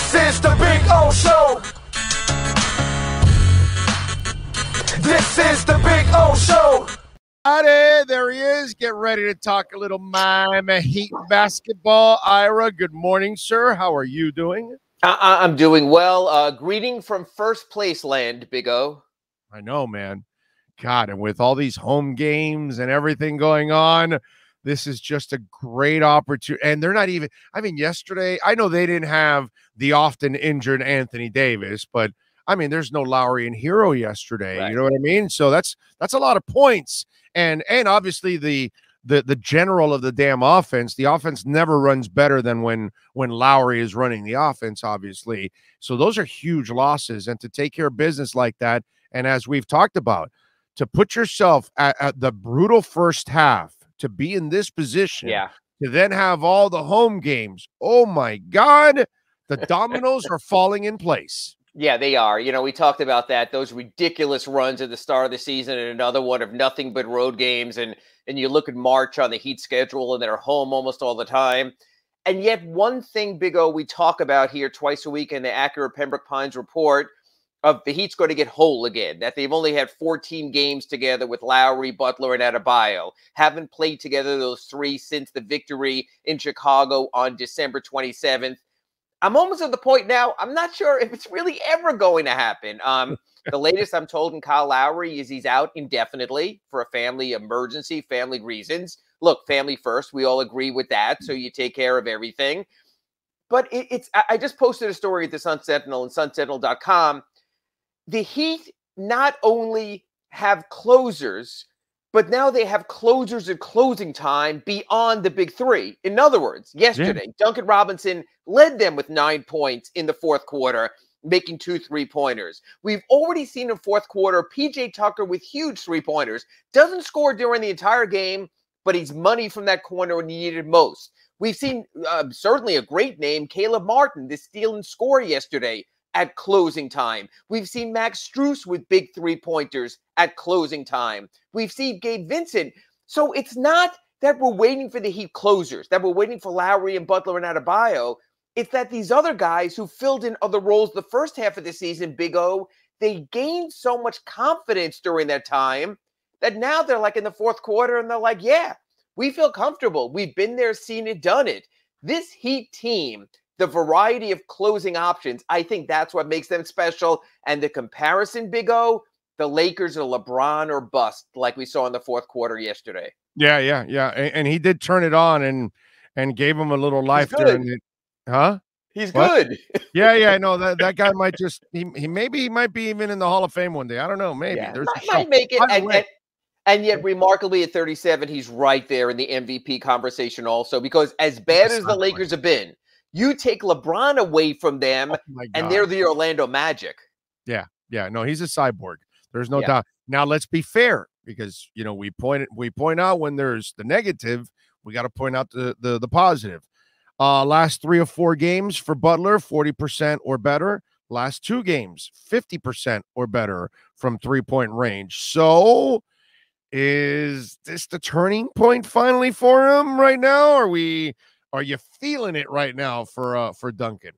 This is the Big O Show. This is the Big O Show. Howdy, there he is. Get ready to talk a little Miami Heat basketball. Ira, good morning, sir. How are you doing? I'm doing well. Greeting from first place land, Big O. I know, man. God, and with all these home games and everything going on, this is just a great opportunity. And they're not even, I mean, yesterday, I know they didn't have the often injured Anthony Davis, but I mean, there's no Lowry and Hero yesterday. Right. You know what I mean? So that's a lot of points. And obviously the general of the damn offense, the offense never runs better than when Lowry is running the offense, obviously. So those are huge losses. And to take care of business like that, and as we've talked about, to put yourself at the brutal first half, to be in this position, to then have all the home games. Oh my God, the dominoes are falling in place. Yeah, they are. You know, we talked about that, those ridiculous runs at the start of the season and another one of nothing but road games. And you look at March on the Heat schedule and they're home almost all the time. And yet one thing, Big O, we talk about here twice a week in the Acura Pembroke Pines report of the Heat's going to get whole again, that they've only had 14 games together with Lowry, Butler, and Adebayo. Haven't played together those three since the victory in Chicago on December 27th. I'm almost at the point now, I'm not sure if it's really ever going to happen. The latest I'm told in Kyle Lowry is he's out indefinitely for a family emergency, family reasons. Look, family first. We all agree with that. So you take care of everything. But I just posted a story at the Sun Sentinel and sunsentinel.com. The Heat not only have closers, but now they have closers at closing time beyond the big three. In other words, yesterday, Duncan Robinson led them with 9 points in the fourth quarter, making 2 3-pointers. We've already seen in fourth quarter, P.J. Tucker with huge 3-pointers. Doesn't score during the entire game, but he's money from that corner when he needed most. We've seen certainly a great name, Caleb Martin, the steal and score yesterday at closing time. We've seen Max Strus with big 3-pointers at closing time. We've seen Gabe Vincent. So it's not that we're waiting for the Heat closers, that we're waiting for Lowry and Butler and Adebayo. It's that these other guys who filled in other roles the first half of the season, Big O, they gained so much confidence during that time that now they're like in the fourth quarter and they're like, yeah, we feel comfortable. We've been there, seen it, done it. This Heat team, the variety of closing options, I think that's what makes them special. And the comparison, Big O, the Lakers are LeBron or bust, like we saw in the fourth quarter yesterday. Yeah. And he did turn it on and gave him a little life during it. Huh? He's good. Yeah. No, that guy might just he might be even in the Hall of Fame one day. I don't know. Maybe there's might make it. And yet, remarkably, at 37, he's right there in the MVP conversation also, because as bad as the Lakers have been, you take LeBron away from them, and they're the Orlando Magic. Yeah. No, he's a cyborg. There's no doubt. Now, let's be fair, because we point out when there's the negative, we got to point out the positive. Last 3 or 4 games for Butler, 40% or better. Last 2 games, 50% or better from 3-point range. So, is this the turning point finally for him right now? Are you feeling it right now for Duncan?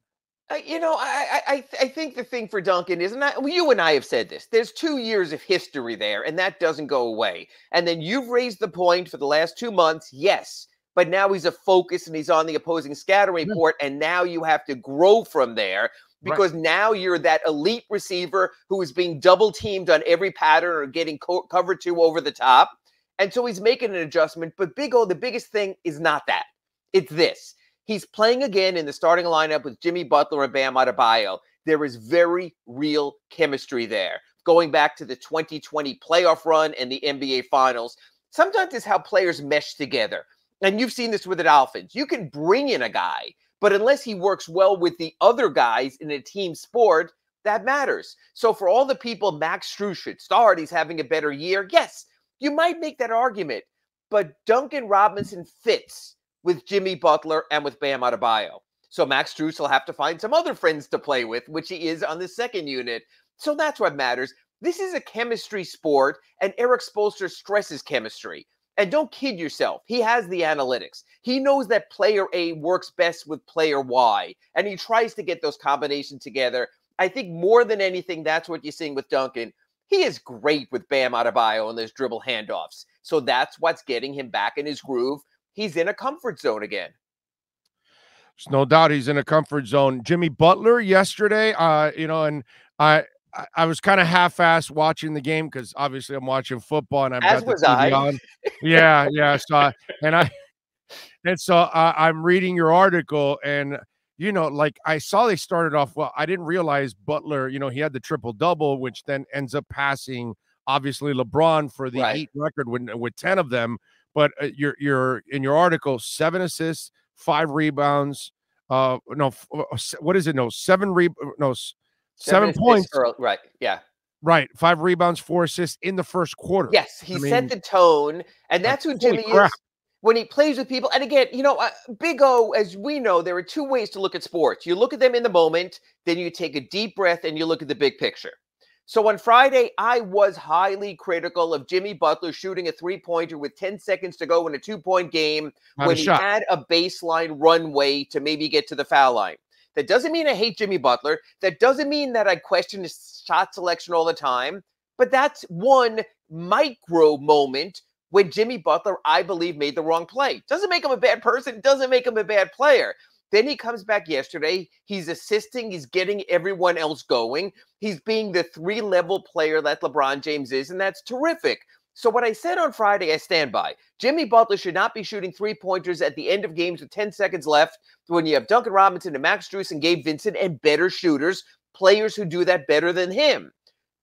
I think the thing for Duncan is, you and I have said this, there's 2 years of history there, and that doesn't go away. And then you've raised the point for the last 2 months, yes, but now he's a focus and he's on the opposing scouting report, and now you have to grow from there, because now you're that elite receiver who is being double teamed on every pattern or getting covered to over the top. And so he's making an adjustment. But Big O, the biggest thing is not that. It's this. He's playing again in the starting lineup with Jimmy Butler and Bam Adebayo. There is very real chemistry there. Going back to the 2020 playoff run and the NBA Finals, sometimes it's how players mesh together. And you've seen this with the Dolphins. You can bring in a guy, but unless he works well with the other guys in a team sport, that matters. So for all the people Max Strus should start, he's having a better year. Yes, you might make that argument, but Duncan Robinson fits with Jimmy Butler and with Bam Adebayo. So Max Strus will have to find some other friends to play with, which he is on the second unit. So that's what matters. This is a chemistry sport, and Eric Spoelstra stresses chemistry. And don't kid yourself. He has the analytics. He knows that player A works best with player Y, and he tries to get those combinations together. I think more than anything, that's what you're seeing with Duncan. He is great with Bam Adebayo and those dribble handoffs. So that's what's getting him back in his groove. He's in a comfort zone again. There's no doubt he's in a comfort zone. Jimmy Butler yesterday, and I was kind of half-assed watching the game because obviously I'm watching football and I've got the TV on. Yeah. So I'm reading your article and I saw they started off well. I didn't realize Butler, he had the triple-double, which then ends up passing obviously LeBron for the Heat record with 10 of them. But you're in your article, 7 assists, 5 rebounds. What is it? No, 7 points. Right. Yeah. Right. 5 rebounds, 4 assists in the first quarter. Yes. He set the tone. And that's who Jimmy is when he plays with people. And again, Big O, as we know, there are 2 ways to look at sports. You look at them in the moment, then you take a deep breath and you look at the big picture. So on Friday, I was highly critical of Jimmy Butler shooting a 3-pointer with 10 seconds to go in a 2-point game when he had a baseline runway to maybe get to the foul line. That doesn't mean I hate Jimmy Butler. That doesn't mean that I question his shot selection all the time. But that's one micro moment when Jimmy Butler, I believe, made the wrong play. Doesn't make him a bad person. Doesn't make him a bad player. Then he comes back yesterday. He's assisting. He's getting everyone else going. He's being the 3-level player that LeBron James is, and that's terrific. So what I said on Friday, I stand by. Jimmy Butler should not be shooting 3-pointers at the end of games with 10 seconds left when you have Duncan Robinson and Max Strus and Gabe Vincent and better shooters, players who do that better than him.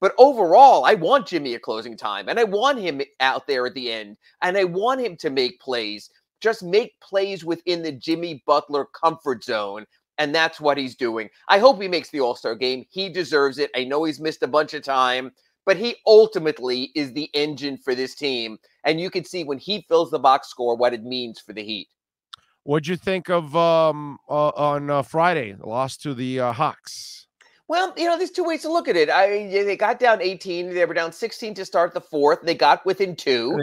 But overall, I want Jimmy at closing time, and I want him out there at the end, and I want him to make plays. Just make plays within the Jimmy Butler comfort zone, and that's what he's doing. I hope he makes the All-Star game. He deserves it. I know he's missed a bunch of time, but he ultimately is the engine for this team, and you can see when he fills the box score what it means for the Heat. What'd you think of on Friday, the loss to the Hawks? Well, there's 2 ways to look at it. They got down 18. They were down 16 to start the 4th. They got within 2.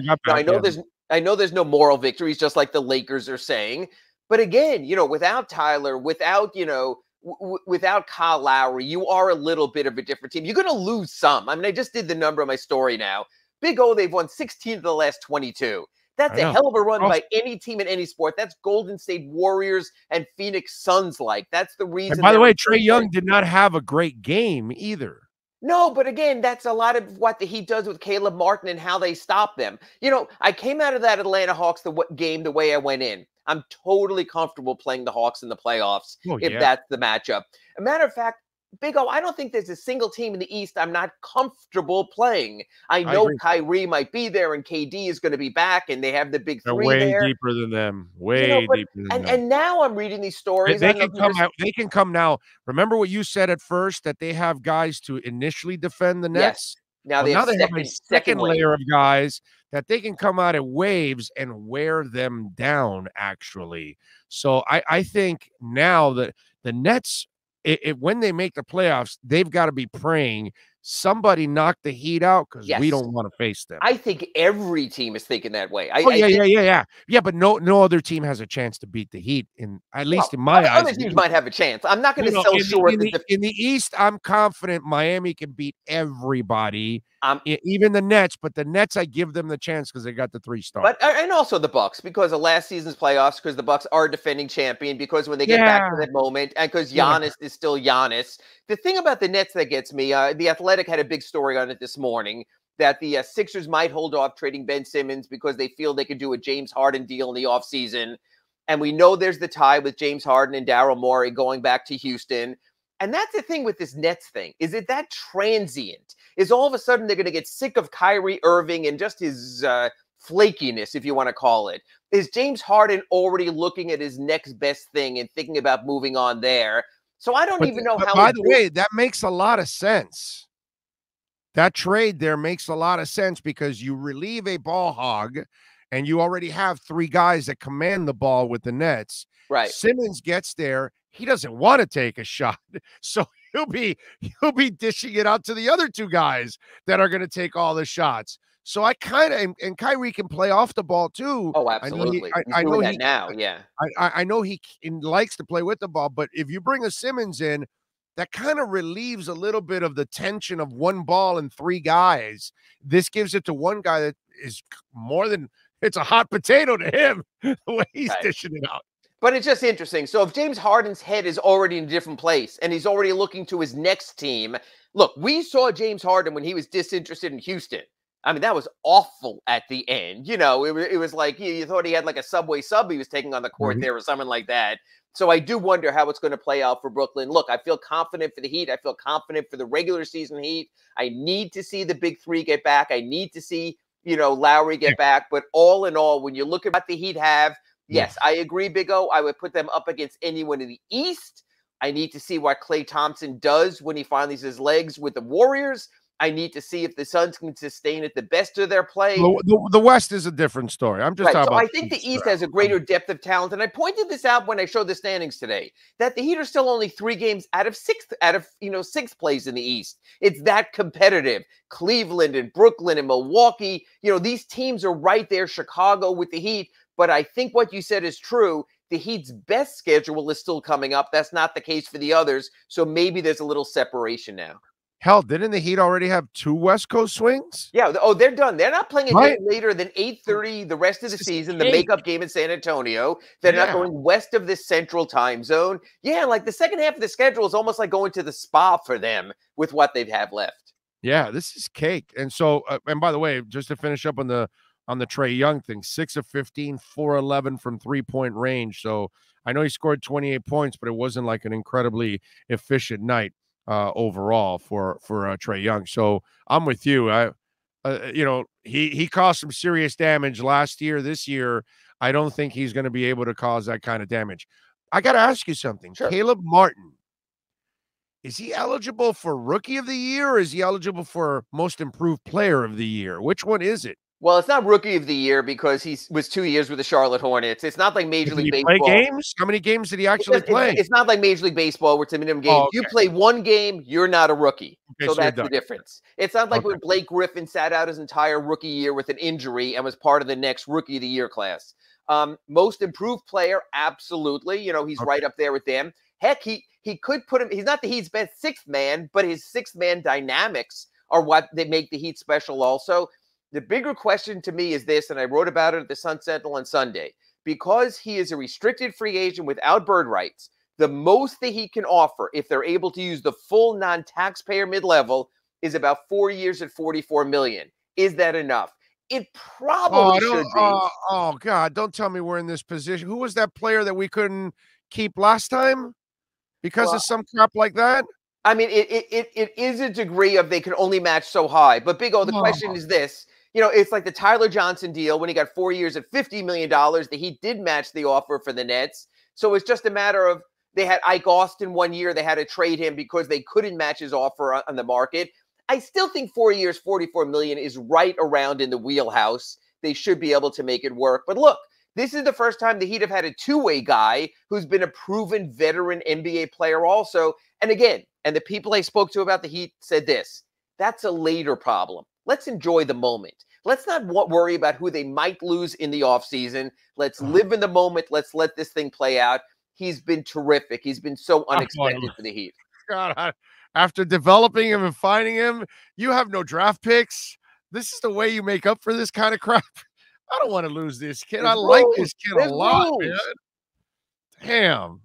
I know there's no moral victories, just like the Lakers are saying. But again, without Tyler, without Kyle Lowry, you are a little bit of a different team. You're going to lose some. I mean, I just did the number on my story now. Big O, they've won 16 of the last 22. That's a hell of a run by any team in any sport. That's Golden State Warriors and Phoenix Suns like. That's the reason. And by the way, Trae Young did not have a great game either. No, but again, that's a lot of what the Heat does with Caleb Martin and how they stop them. I came out of that Atlanta Hawks game the way I went in. I'm totally comfortable playing the Hawks in the playoffs if that's the matchup. A matter of fact, Big O, I don't think there's a single team in the East I'm not comfortable playing. I know Kyrie might be there and KD is going to be back and they have the big 3 way there. Deeper than them. Way deeper than them. And now I'm reading these stories. They can come now. Remember what you said at first, that they have guys to initially defend the Nets? Yes. Now they have a second layer of guys that they can come out at waves and wear them down, actually. So I think now that the Nets, when they make the playoffs, they've got to be praying somebody knock the Heat out because we don't want to face them. I think every team is thinking that way. Yeah, but no other team has a chance to beat the Heat, at least in my eyes. Other teams might have a chance. I'm not going to sell short. In the East, I'm confident Miami can beat everybody, even the Nets. But the Nets, I give them the chance because they got the 3 stars. And also the Bucks because of last season's playoffs, because the Bucks are defending champion, because when they get back to that moment, and because Giannis is still Giannis. The thing about the Nets that gets me, the Athletic had a big story on it this morning, that the Sixers might hold off trading Ben Simmons because they feel they could do a James Harden deal in the offseason. And we know there's the tie with James Harden and Daryl Morey going back to Houston. And that's the thing with this Nets thing. Is it that transient? Is all of a sudden they're going to get sick of Kyrie Irving and just his flakiness, if you want to call it? Is James Harden already looking at his next best thing and thinking about moving on there? So I don't even know how. By the way, that makes a lot of sense. That trade there makes a lot of sense because you relieve a ball hog and you already have 3 guys that command the ball with the Nets. Right. Simmons gets there. He doesn't want to take a shot. So he'll be dishing it out to the other 2 guys that are going to take all the shots. So I kind of and Kyrie can play off the ball too. Oh, absolutely. He's I know doing that he now. Yeah. I know he likes to play with the ball, but if you bring a Simmons in, that kind of relieves a little bit of the tension of one ball and three guys. This gives it to one guy that is more than it's a hot potato to him the way he's dishing it out. But it's just interesting. So if James Harden's head is already in a different place and he's already looking to his next team, look, we saw James Harden when he was disinterested in Houston. I mean, that was awful at the end. You know, it was like you thought he had like a Subway sub he was taking on the court there or something like that. So I do wonder how it's going to play out for Brooklyn. Look, I feel confident for the Heat. I feel confident for the regular season Heat. I need to see the big three get back. I need to see, Lowry get back. But all in all, when you look at what the Heat have, yes, I agree, Big O. I would put them up against anyone in the East. I need to see what Klay Thompson does when he finally his legs with the Warriors. I need to see if the Suns can sustain at the best of their play. The West is a different story. I'm just talking about. I think the East has a greater depth of talent, and I pointed this out when I showed the standings today. That the Heat are still only 3 games out of sixth place in the East. It's that competitive. Cleveland and Brooklyn and Milwaukee, these teams are right there. Chicago with the Heat, but I think what you said is true. The Heat's best schedule is still coming up. That's not the case for the others, so maybe there's a little separation now. Hell, didn't the Heat already have 2 West Coast swings? Yeah. Oh, they're done. They're not playing a game later than 8:30 the rest of the season, the makeup game in San Antonio. They're not going west of the central time zone. Yeah, like the second half of the schedule is almost like going to the spa for them with what they have left. Yeah, this is cake. And so, and by the way, just to finish up on the Trae Young thing, 6 of 15, 4-11 from 3-point range. So I know he scored 28 points, but it wasn't like an incredibly efficient night overall for Trae Young. So I'm with you. He caused some serious damage last year. This year, I don't think he's going to be able to cause that kind of damage. I got to ask you something. Sure. Caleb Martin, is he eligible for Rookie of the Year or is he eligible for Most Improved Player of the Year? Which one is it? Well, it's not Rookie of the Year because he was 2 years with the Charlotte Hornets. It's not like Major League Baseball. Play games? How many games did he actually play? It's not like Major League Baseball where it's a minimum game. Oh, okay. You play 1 game, you're not a rookie. Okay, so that's the difference. It's not like when Blake Griffin sat out his entire rookie year with an injury and was part of the next Rookie of the Year class. Most Improved Player, absolutely. He's right up there with them. Heck, he could put him. He's not the Heat's best 6th man, but his 6th man dynamics are what they make the Heat special also. The bigger question to me is this, and I wrote about it at the Sun Sentinel on Sunday. Because he is a restricted free agent without bird rights, the most that he can offer, if they're able to use the full non-taxpayer mid-level, is about 4 years at $44 million. Is that enough? It probably should be. Oh, God, don't tell me we're in this position. Who was that player that we couldn't keep last time because of some crap like that? I mean, it is a degree of they can only match so high. But, Big O, the question is this. It's like the Tyler Johnson deal when he got 4 years at $50 million. The Heat did match the offer for the Nets. So it's just a matter of they had Ike Austin 1 year. They had to trade him because they couldn't match his offer on the market. I still think 4 years, $44 million is right around in the wheelhouse. They should be able to make it work. But look, this is the first time the Heat have had a two-way guy who's been a proven veteran NBA player also. And again, and the people I spoke to about the Heat said this, that's a later problem. Let's enjoy the moment. Let's not worry about who they might lose in the offseason. Let's live in the moment. Let's let this thing play out. He's been terrific. He's been so unexpected for the Heat. God, after developing him and finding him, you have no draft picks. This is the way you make up for this kind of crap. I don't want to lose this kid. I like this kid a lot, man.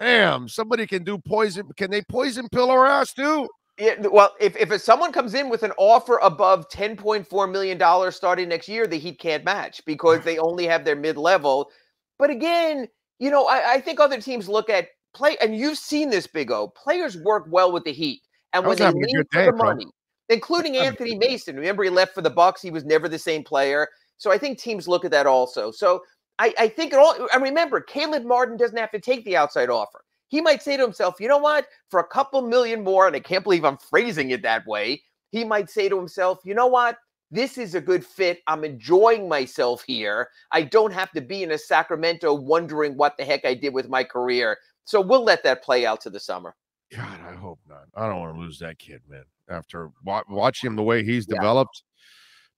Damn. Somebody can do poison. Can they poison pill our ass too? Yeah, well, if someone comes in with an offer above $10.4 million starting next year, the Heat can't match because they only have their mid-level. But again, I think other teams look at play, and you've seen this, Big O. Players work well with the Heat, and when they lean for the money, including Anthony Mason. Remember, he left for the Bucks. He was never the same player. So I think teams look at that also. So I think it all. And remember, Caleb Martin doesn't have to take the outside offer. He might say to himself, you know what, for a couple million more, and I can't believe I'm phrasing it that way, he might say to himself, you know what, this is a good fit. I'm enjoying myself here. I don't have to be in a Sacramento wondering what the heck I did with my career. So we'll let that play out to the summer. God, I hope not. I don't want to lose that kid, man. After watching him the way he's developed,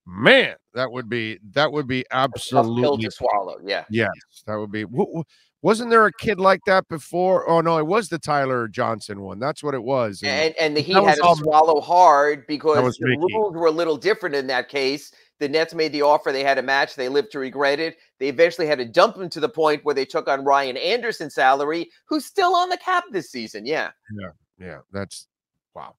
Man, that would be A tough pill absolutely to swallow. Yeah. yes, that would be wasn't there a kid like that before? Oh no, it was the Tyler Johnson one. That's what it was. And And the Heat that had was to all swallow hard that because was the Mickey. rules were a little different in that case. The Nets made the offer. They had a match. They lived to regret it. They eventually had to dump him to the point where they took on Ryan Anderson's salary, who's still on the cap this season. Yeah. Yeah, yeah, that's wow.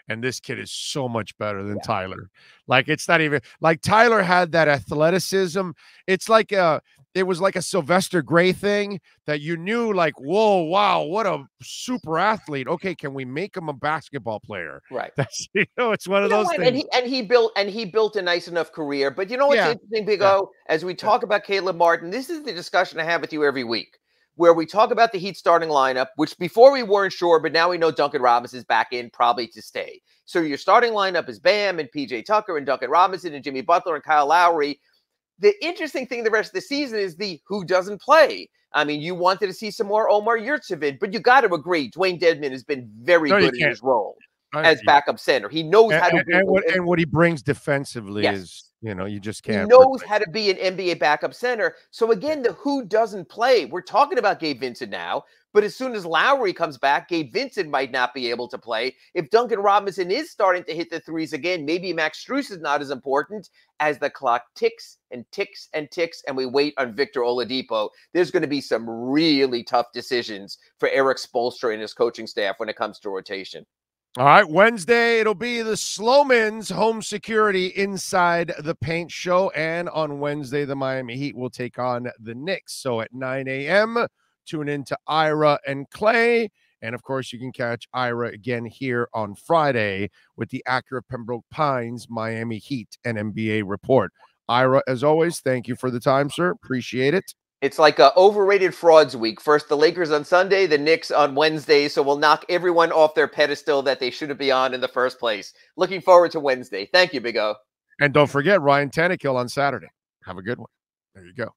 And this kid is so much better than Yeah. Tyler. Like it's not even like Tyler had that athleticism. It's like it was like a Sylvester Gray thing that you knew like, whoa, wow, what a super athlete. Okay, can we make him a basketball player? Right. That's it's one of You know those what? things. And he built a nice enough career. But you know what's Yeah, interesting, Big yeah, O? As we talk about Caleb Martin, this is the discussion I have with you every week, where we talk about the Heat starting lineup, which before we weren't sure, but now we know Duncan Robinson is back in, probably to stay. So your starting lineup is Bam and PJ Tucker and Duncan Robinson and Jimmy Butler and Kyle Lowry. The interesting thing the rest of the season is the who doesn't play. I mean, you wanted to see some more Omar Yurtseven, but you got to agree, Dwayne Dedmon has been very No, you good in can't. his role as backup center. He knows how to And what he brings defensively Yes. is, you just He can't knows replace how to be an NBA backup center. So again, the who doesn't play. We're talking about Gabe Vincent now, but as soon as Lowry comes back, Gabe Vincent might not be able to play. If Duncan Robinson is starting to hit the threes again, maybe Max Strus is not as important as the clock ticks and ticks and ticks, and we wait on Victor Oladipo. There's going to be some really tough decisions for Eric Spoelstra and his coaching staff when it comes to rotation. All right, Wednesday, it'll be the Slowman's Home Security Inside the Paint show. And on Wednesday, the Miami Heat will take on the Knicks. So at 9 a.m., tune in to Ira and Clay. And, of course, you can catch Ira again here on Friday with the Acura Pembroke Pines Miami Heat and NBA report. Ira, as always, thank you for the time, sir. Appreciate it. It's like a overrated frauds week. First the Lakers on Sunday, the Knicks on Wednesday. So we'll knock everyone off their pedestal that they shouldn't be on in the first place. Looking forward to Wednesday. Thank you, Big O. And don't forget Ryan Tannehill on Saturday. Have a good one. There you go.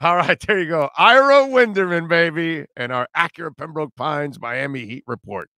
All right, there you go. Ira Winderman, baby, and our Acura Pembroke Pines Miami Heat report.